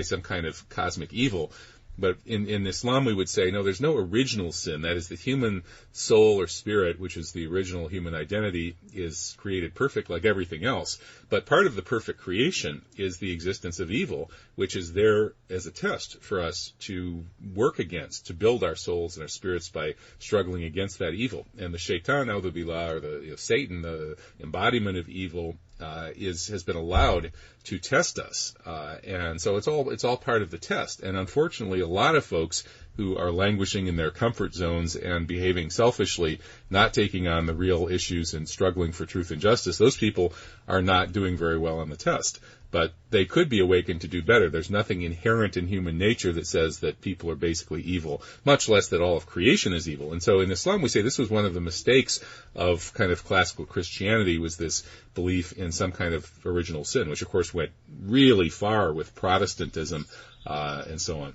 some kind of cosmic evil. But in Islam, we would say, no, there's no original sin. That is, the human soul or spirit, which is the original human identity, is created perfect like everything else. But part of the perfect creation is the existence of evil, which is there as a test for us to work against, to build our souls and our spirits by struggling against that evil. And the shaitan, A'udhu Billah, or Satan, the embodiment of evil, has been allowed to test us, and so it's all part of the test. And unfortunately, a lot of folks who are languishing in their comfort zones and behaving selfishly, not taking on the real issues and struggling for truth and justice, those people are not doing very well on the test. But they could be awakened to do better. There's nothing inherent in human nature that says that people are basically evil, much less that all of creation is evil. And so in Islam, we say this was one of the mistakes of kind of classical Christianity, was this belief in some kind of original sin, which of course went really far with Protestantism and so on.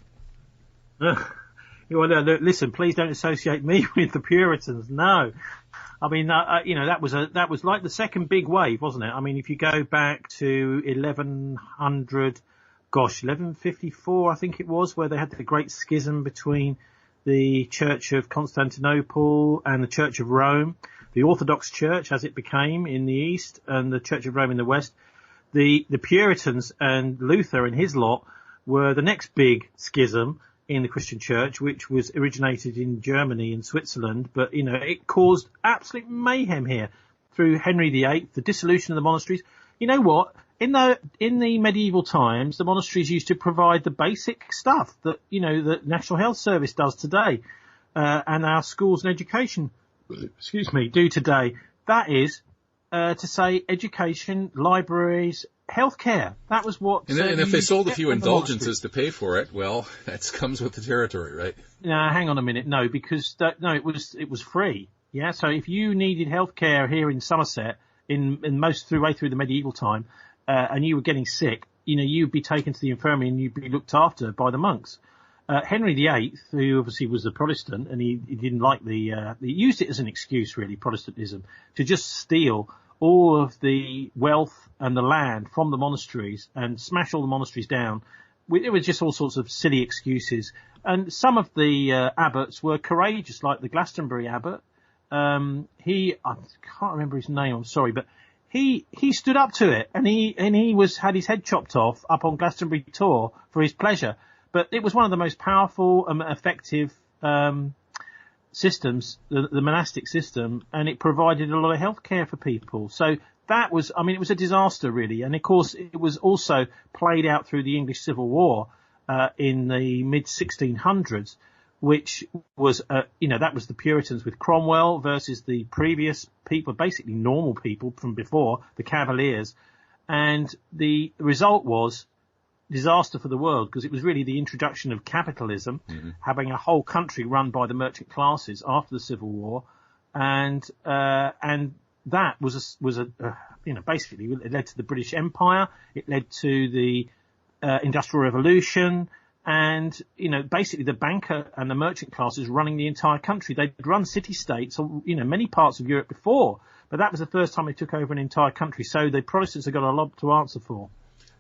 Listen, please don't associate me with the Puritans. No. I mean, that was like the second big wave, wasn't it? I mean, if you go back to 1154, I think it was, where they had the great schism between the Church of Constantinople and the Church of Rome, the Orthodox Church, as it became in the East, and the Church of Rome in the West. The Puritans and Luther and his lot were the next big schism in the Christian Church, which was originated in Germany and Switzerland, but it caused absolute mayhem here through Henry VIII, the dissolution of the monasteries. You know what? In the medieval times, the monasteries used to provide the basic stuff that the National Health Service does today, and our schools and education, do today. That is to say, education, libraries, healthcare. That was what. And if they sold a few indulgences to pay for it, well, that comes with the territory, right? No, hang on a minute. No, because it was free. Yeah. So if you needed healthcare here in Somerset, in most way through the medieval time, and you were getting sick, you'd be taken to the infirmary and you'd be looked after by the monks. Henry VIII, who obviously was a Protestant, and he didn't like he used it as an excuse, really, Protestantism, to just steal all of the wealth and the land from the monasteries and smash all the monasteries down. It was just all sorts of silly excuses. And some of the abbots were courageous, like the Glastonbury abbot. I can't remember his name, I'm sorry, but he stood up to it, and he had his head chopped off up on Glastonbury Tor for his pleasure. But it was one of the most powerful and effective systems, the monastic system, and it provided a lot of health care for people. So that was, it was a disaster, really. And of course, it was also played out through the English Civil War in the mid-1600s, which was, that was the Puritans with Cromwell versus the previous people, basically normal people from before, the Cavaliers. And the result was disaster for the world, because it was really the introduction of capitalism, having a whole country run by the merchant classes after the Civil War, and that was basically it led to the British Empire, it led to the Industrial Revolution, and basically the banker and the merchant classes running the entire country. They'd run city-states, many parts of Europe before, but that was the first time they took over an entire country. So the Protestants have got a lot to answer for.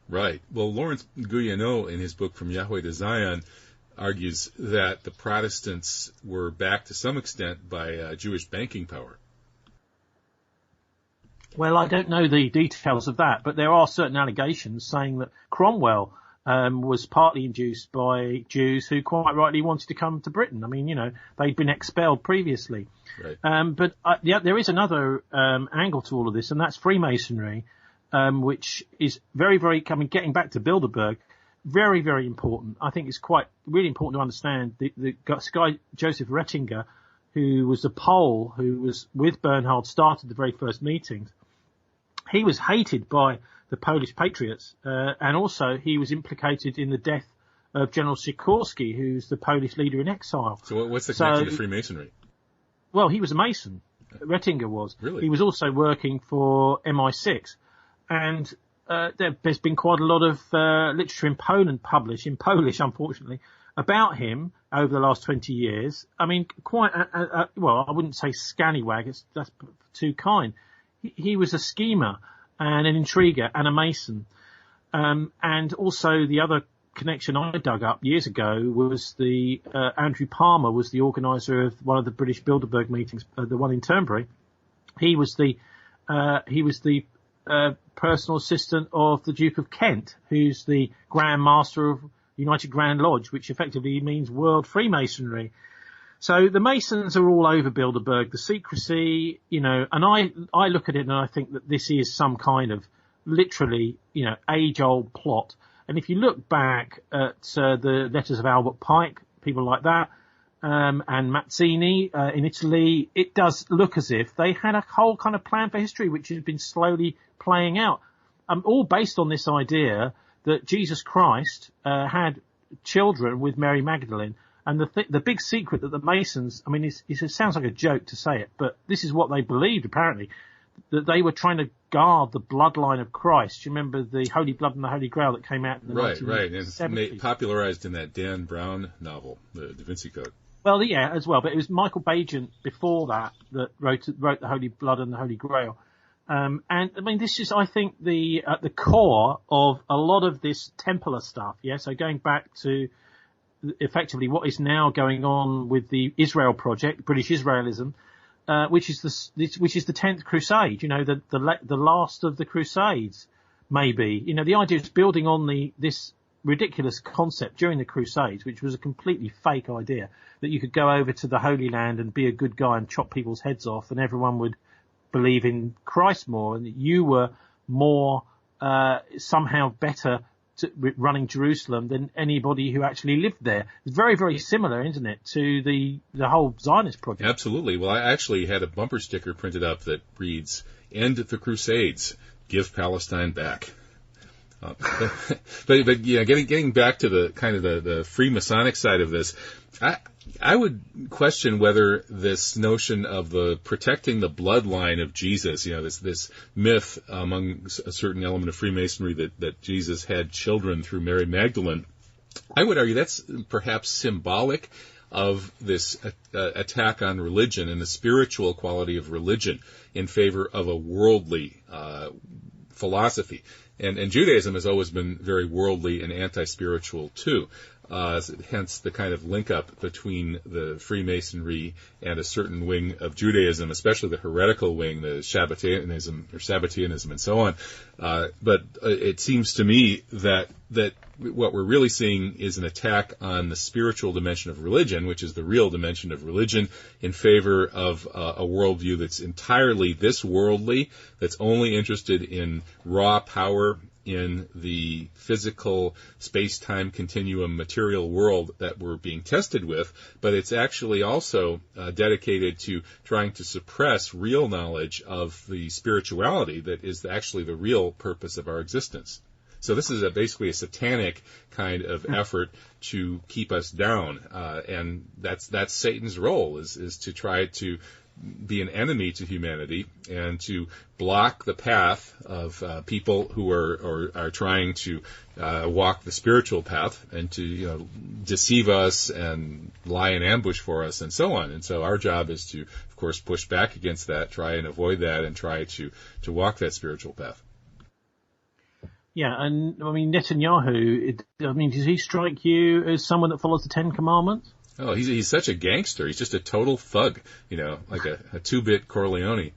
Right. Well, Lawrence Guyeno, in his book From Yahweh to Zion, argues that the Protestants were backed to some extent by Jewish banking power. Well, I don't know the details of that, but there are certain allegations saying that Cromwell was partly induced by Jews who quite rightly wanted to come to Britain. I mean, they'd been expelled previously. Right. But there is another angle to all of this, and that's Freemasonry, which is very, very, getting back to Bilderberg, very, very important. I think it's really important to understand the guy, Joseph Ratzinger, who was a Pole who was with Bernhard, started the very first meetings. He was hated by the Polish patriots, and also he was implicated in the death of General Sikorski, who's the Polish leader in exile. So what's the connection to Freemasonry? Well, he was a Mason. Rettinger was. Really? He was also working for MI6. And there's been quite a lot of literature in Poland published, in Polish, unfortunately, about him over the last 20 years. I mean, quite, well, I wouldn't say scallywag, that's too kind. He was a schemer and an intriguer and a Mason. And also the other connection I dug up years ago was Andrew Palmer was the organizer of one of the British Bilderberg meetings, the one in Turnberry. He was the personal assistant of the Duke of Kent, who's the Grand Master of United Grand Lodge, which effectively means World Freemasonry. So the Masons are all over Bilderberg, the secrecy, and I look at it and I think that this is some kind of literally, age-old plot. And if you look back at the letters of Albert Pike, people like that, and Mazzini in Italy, it does look as if they had a whole kind of plan for history, which has been slowly playing out, all based on this idea that Jesus Christ had children with Mary Magdalene. And the big secret that the Masons, I mean, it sounds like a joke to say it, but this is what they believed, apparently, that they were trying to guard the bloodline of Christ. You remember the Holy Blood and the Holy Grail that came out in the 1970s? Right, and it's popularized in that Dan Brown novel, the Da Vinci Code. Well, yeah, as well, but it was Michael Bagent before that wrote the Holy Blood and the Holy Grail. And I mean, this is, I think, at the core of a lot of this Templar stuff. Yeah, so going back to effectively what is now going on with the Israel Project, British Israelism, which is the 10th Crusade. The last of the Crusades, maybe. The idea is building on this ridiculous concept during the Crusades, which was a completely fake idea, that you could go over to the Holy Land and be a good guy and chop people's heads off, and everyone would believe in Christ more, and that you were more somehow better running Jerusalem than anybody who actually lived there. It's very, very similar, isn't it, to the whole Zionist project? Absolutely. Well, I actually had a bumper sticker printed up that reads, "End the Crusades, give Palestine back." But getting back to the kind of the Freemasonic side of this, I would question whether this notion of the protecting the bloodline of Jesus, this myth among a certain element of Freemasonry that Jesus had children through Mary Magdalene, I would argue that's perhaps symbolic of this attack on religion and the spiritual quality of religion in favor of a worldly philosophy. And Judaism has always been very worldly and anti-spiritual too. Hence the kind of link up between the Freemasonry and a certain wing of Judaism, especially the heretical wing, the Sabbateanism and so on. But it seems to me that what we're really seeing is an attack on the spiritual dimension of religion, which is the real dimension of religion, in favor of a worldview that's entirely this worldly, that's only interested in raw power in the physical space-time continuum material world that we're being tested with, but it's actually also dedicated to trying to suppress real knowledge of the spirituality that is actually the real purpose of our existence. So this is basically a satanic kind of effort to keep us down, and that's Satan's role is to try to be an enemy to humanity and to block the path of people who are trying to walk the spiritual path, and to deceive us and lie in ambush for us and so on. And so our job is to, of course, push back against that, try and avoid that, and try to walk that spiritual path. Yeah, and I mean Netanyahu. Does he strike you as someone that follows the Ten Commandments? Oh, he's such a gangster. He's just a total thug, like a two-bit Corleone.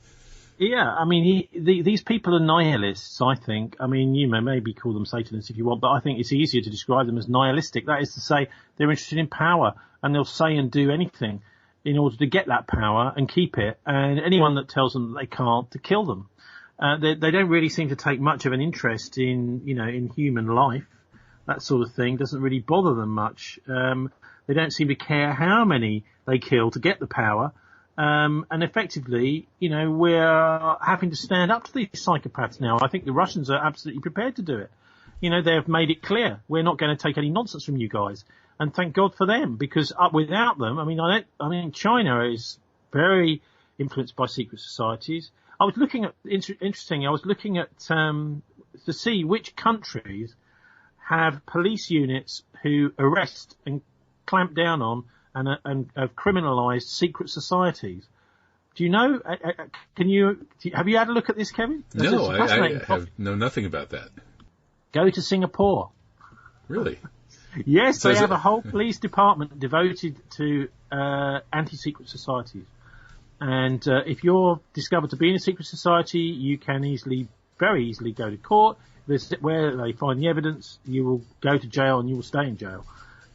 Yeah, I mean, these people are nihilists, I think. I mean, you may maybe call them Satanists if you want, but I think it's easier to describe them as nihilistic. That is to say, they're interested in power, and they'll say and do anything in order to get that power and keep it, and anyone that tells them that they can't, to kill them. They don't really seem to take much of an interest in human life. That sort of thing doesn't really bother them much. They don't seem to care how many they kill to get the power. And effectively, we're having to stand up to these psychopaths now. I think the Russians are absolutely prepared to do it. They've made it clear, we're not going to take any nonsense from you guys. And thank God for them, because without them, China is very influenced by secret societies. I was looking at, to see which countries have police units who arrest and clamp down on and have criminalised secret societies. Do you know? Have you had a look at this, Kevin? No, I know nothing about that. Go to Singapore. Really? Yes, so they have a whole police department devoted to anti-secret societies. And if you're discovered to be in a secret society, you can very easily go to court. Where they find the evidence, you will go to jail and you will stay in jail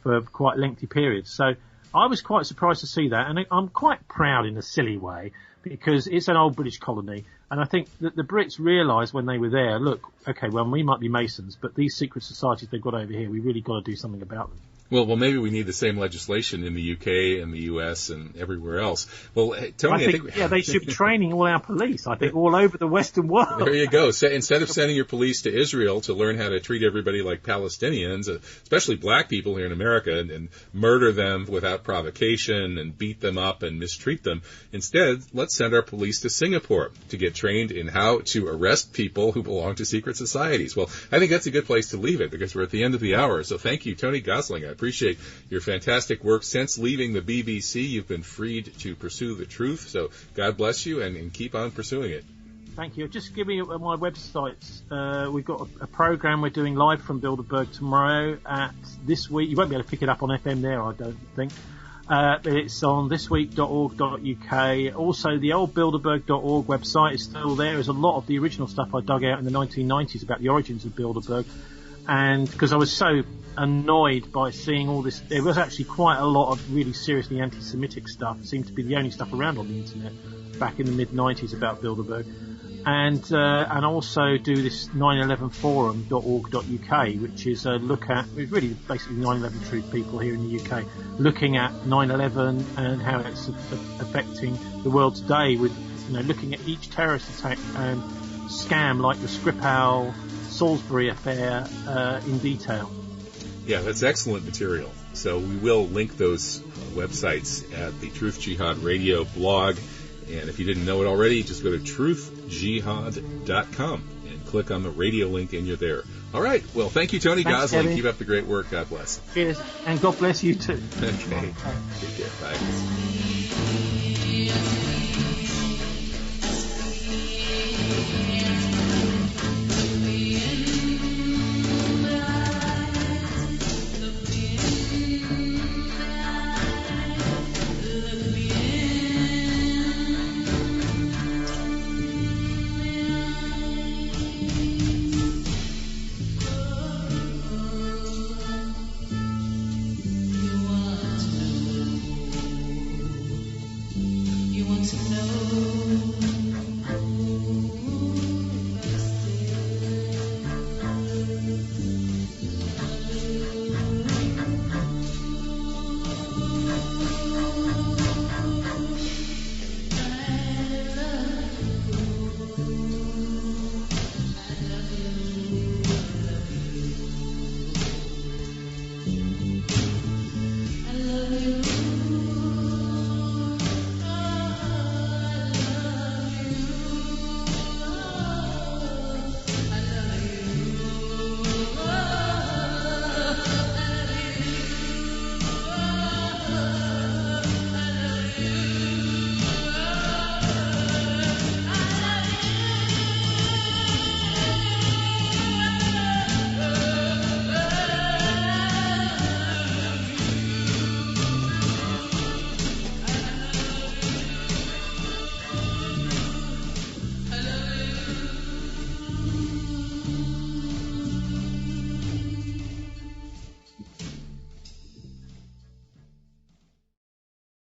for quite lengthy periods. So I was quite surprised to see that, and I'm quite proud in a silly way, because it's an old British colony, and I think that the Brits realised when they were there, look, okay, well, we might be Masons, but these secret societies they've got over here, we really got to do something about them. Well, maybe we need the same legislation in the UK and the US and everywhere else. Well, Tony, I think they should be training all our police, I think, all over the Western world. There you go. Instead of sending your police to Israel to learn how to treat everybody like Palestinians, especially black people here in America, and murder them without provocation and beat them up and mistreat them, instead, let's send our police to Singapore to get trained in how to arrest people who belong to secret societies. Well, I think that's a good place to leave it, because we're at the end of the hour. So thank you, Tony Gosling. I appreciate your fantastic work. Since leaving the BBC, you've been freed to pursue the truth. So God bless you, and keep on pursuing it. Thank you. Just give me my websites. We've got a program we're doing live from Bilderberg tomorrow at This Week. You won't be able to pick it up on FM there, I don't think. But it's on thisweek.org.uk. Also, the old Bilderberg.org website is still there. There's a lot of the original stuff I dug out in the 1990s about the origins of Bilderberg. And because I was so annoyed by seeing all this, there was actually quite a lot of really seriously anti-Semitic stuff. It seemed to be the only stuff around on the internet back in the mid-90s about Bilderberg. And also do this 9/11forum.org.uk, which is a look at, it's really basically 9/11 Truth people here in the UK, looking at 9/11 and how it's affecting the world today, with looking at each terrorist attack and scam like the Skripal Salisbury affair in detail. Yeah, that's excellent material. So we will link those websites at the Truth Jihad Radio blog. And if you didn't know it already, just go to truthjihad.com and click on the radio link, and you're there. All right. Well, thank you, Tony Gosling. Kevin. Keep up the great work. God bless. Cheers. And God bless you too. Okay. Take care. Bye. To know